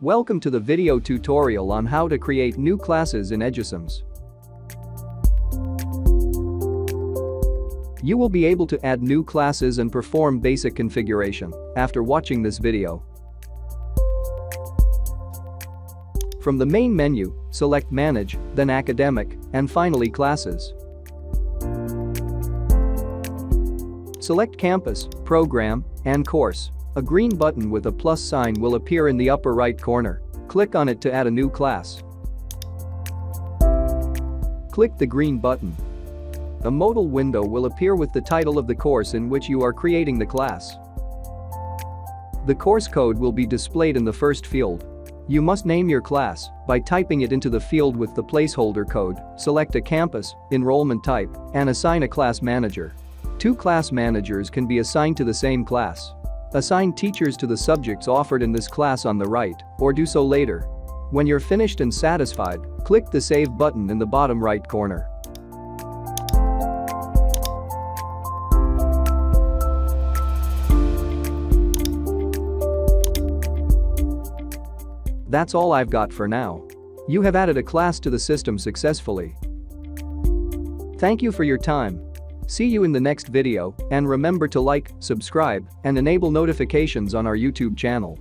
Welcome to the video tutorial on how to create new classes in edusyms. You will be able to add new classes and perform basic configuration after watching this video. From the main menu, select Manage, then Academic, and finally Classes. Select Campus, Program, and Course. A green button with a plus sign will appear in the upper right corner. Click on it to add a new class. Click the green button. A modal window will appear with the title of the course in which you are creating the class. The course code will be displayed in the first field. You must name your class by typing it into the field with the placeholder code, select a campus, enrollment type, and assign a class manager. Two class managers can be assigned to the same class. Assign teachers to the subjects offered in this class on the right, or do so later. When you're finished and satisfied, click the Save button in the bottom right corner. That's all I've got for now. You have added a class to the system successfully. Thank you for your time. See you in the next video, and remember to like, subscribe, and enable notifications on our YouTube channel.